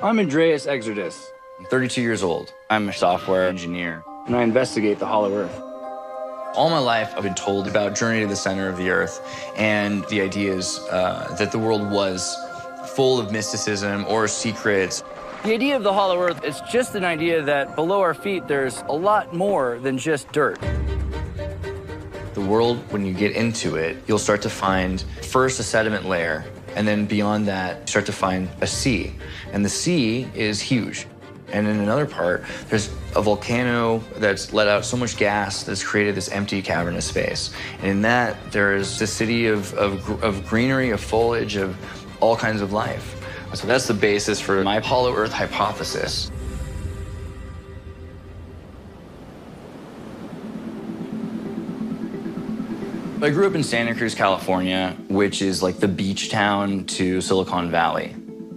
I'm Andreas Xirtus. I'm 32 years old. I'm a software engineer, and I investigate the Hollow Earth. All my life, I've been told about Journey to the Center of the Earth and the ideas that the world was full of mysticism or secrets. The idea of the Hollow Earth is just an idea that below our feet, there's a lot more than just dirt. The world, when you get into it, you'll start to find first a sediment layer, and then beyond that, you start to find a sea. And the sea is huge. And in another part, there's a volcano that's let out so much gas that's created this empty cavernous space. And in that, there is a city of greenery, of foliage, of all kinds of life. So that's the basis for my Hollow Earth hypothesis. I grew up in Santa Cruz, California, which is like the beach town to Silicon Valley.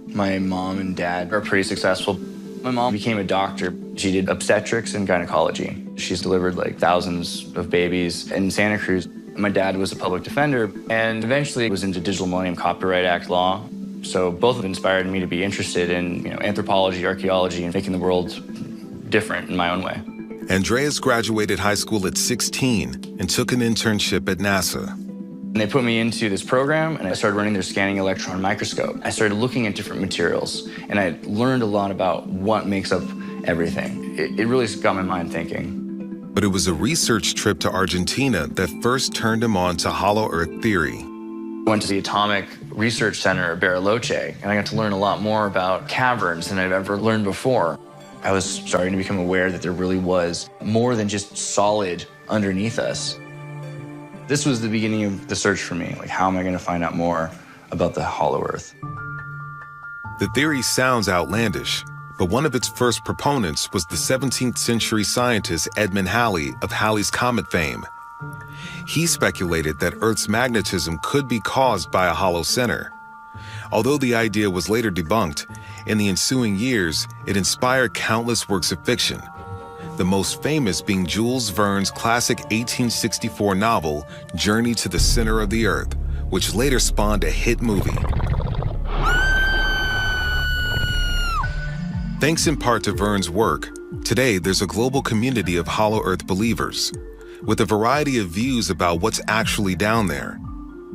My mom and dad are pretty successful. My mom became a doctor. She did obstetrics and gynecology. She's delivered like thousands of babies in Santa Cruz. My dad was a public defender and eventually was into Digital Millennium Copyright Act law. So both have inspired me to be interested in anthropology, archaeology, and making the world different in my own way. Andreas graduated high school at 16 and took an internship at NASA. And they put me into this program, and I started running their scanning electron microscope. I started looking at different materials, and I learned a lot about what makes up everything. It really got my mind thinking. But it was a research trip to Argentina that first turned him on to Hollow Earth theory. I went to the Atomic Research Center at Bariloche, and I got to learn a lot more about caverns than I've ever learned before. I was starting to become aware that there really was more than just solid underneath us. This was the beginning of the search for me. Like, how am I going to find out more about the Hollow Earth? The theory sounds outlandish, but one of its first proponents was the 17th century scientist Edmund Halley of Halley's Comet fame. He speculated that Earth's magnetism could be caused by a hollow center. Although the idea was later debunked, in the ensuing years, it inspired countless works of fiction, the most famous being Jules Verne's classic 1864 novel, Journey to the Center of the Earth, which later spawned a hit movie. Thanks in part to Verne's work, today there's a global community of Hollow Earth believers, with a variety of views about what's actually down there.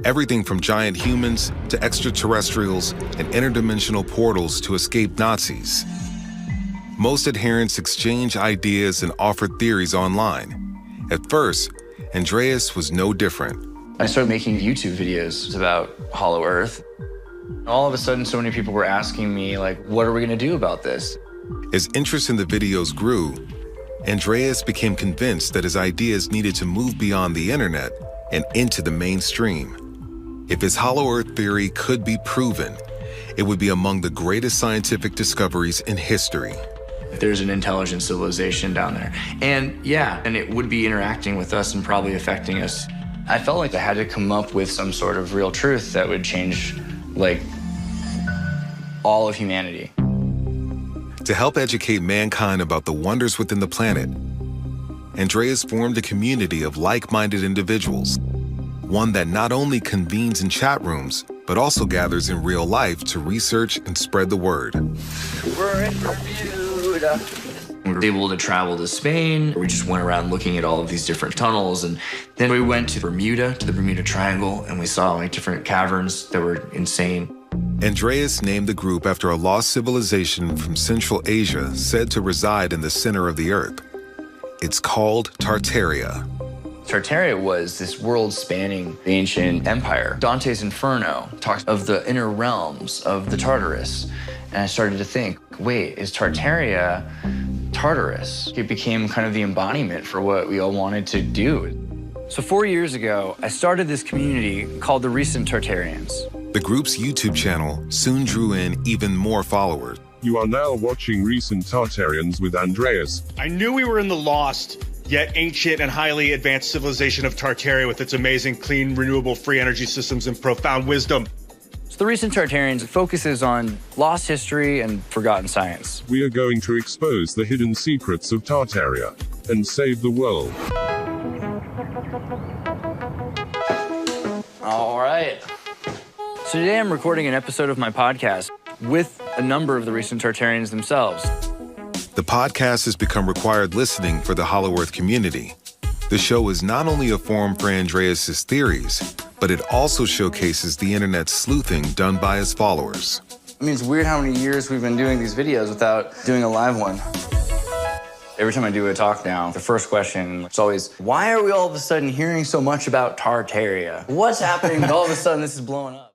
Everything from giant humans to extraterrestrials and interdimensional portals to escaped Nazis. Most adherents exchange ideas and offer theories online. At first, Andreas was no different. I started making YouTube videos about Hollow Earth. All of a sudden, so many people were asking me, like, what are we going to do about this? As interest in the videos grew, Andreas became convinced that his ideas needed to move beyond the internet and into the mainstream. If his Hollow Earth theory could be proven, it would be among the greatest scientific discoveries in history. There's an intelligent civilization down there. And yeah, and it would be interacting with us and probably affecting us. I felt like I had to come up with some sort of real truth that would change, like, all of humanity. To help educate mankind about the wonders within the planet, Andreas formed a community of like-minded individuals, one that not only convenes in chat rooms, but also gathers in real life to research and spread the word. We're in Bermuda. We were able to travel to Spain. We just went around looking at all of these different tunnels. And then we went to Bermuda, to the Bermuda Triangle, and we saw like different caverns that were insane. Andreas named the group after a lost civilization from Central Asia said to reside in the center of the Earth. It's called Tartaria. Tartaria was this world-spanning ancient empire. Dante's Inferno talks of the inner realms of the Tartarus. And I started to think, wait, is Tartaria Tartarus? It became kind of the embodiment for what we all wanted to do. So 4 years ago, I started this community called the Recent Tartarians. The group's YouTube channel soon drew in even more followers. You are now watching Recent Tartarians with Andreas. I knew we were in the lost, yet ancient and highly advanced civilization of Tartaria with its amazing, clean, renewable, free energy systems and profound wisdom. So the Recent Tartarians focuses on lost history and forgotten science. We are going to expose the hidden secrets of Tartaria and save the world. All right. So today I'm recording an episode of my podcast. with a number of the recent Tartarians themselves. The podcast has become required listening for the Hollow Earth community. The show is not only a forum for Andreas' theories, but it also showcases the internet's sleuthing done by his followers. I mean, it's weird how many years we've been doing these videos without doing a live one. Every time I do a talk now, the first question is always, why are we all of a sudden hearing so much about Tartaria? What's happening? All of a sudden, this is blowing up.